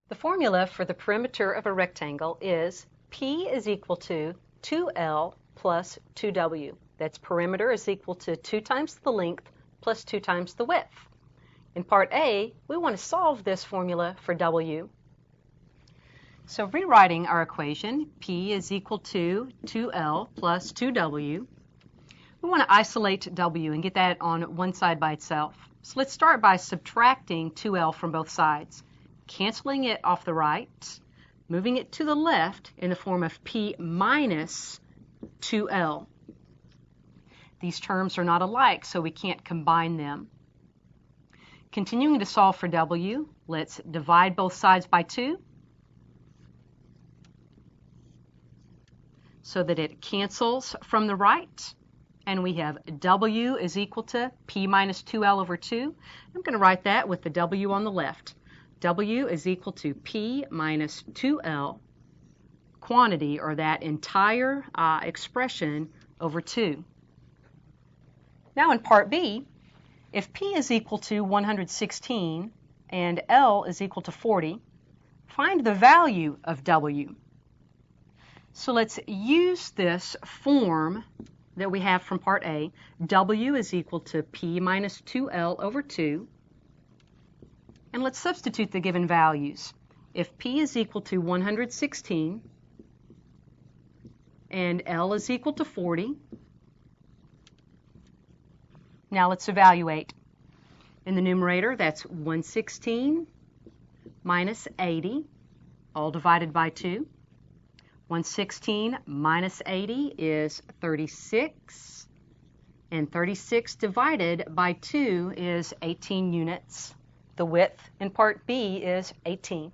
The formula for the perimeter of a rectangle is P is equal to 2L plus 2W. That's perimeter is equal to 2 times the length plus 2 times the width. In part A, we want to solve this formula for W. So rewriting our equation, P is equal to 2L plus 2W. We want to isolate W and get that on one side by itself. So let's start by subtracting 2L from both sides, canceling it off the right, moving it to the left in the form of P minus 2L. These terms are not alike, so we can't combine them. Continuing to solve for W, let's divide both sides by 2 so that it cancels from the right. And we have W is equal to P minus 2L over 2. I'm going to write that with the W on the left. W is equal to P minus 2L quantity, or that entire expression, over 2. Now in part B, if P is equal to 116 and L is equal to 40, find the value of W. So let's use this form that we have from part A. W is equal to P minus 2L over 2. And let's substitute the given values. If P is equal to 116 and L is equal to 40, now let's evaluate. In the numerator, that's 116 minus 80, all divided by 2. 116 minus 80 is 36, and 36 divided by 2 is 18 units. The width in part B is 18.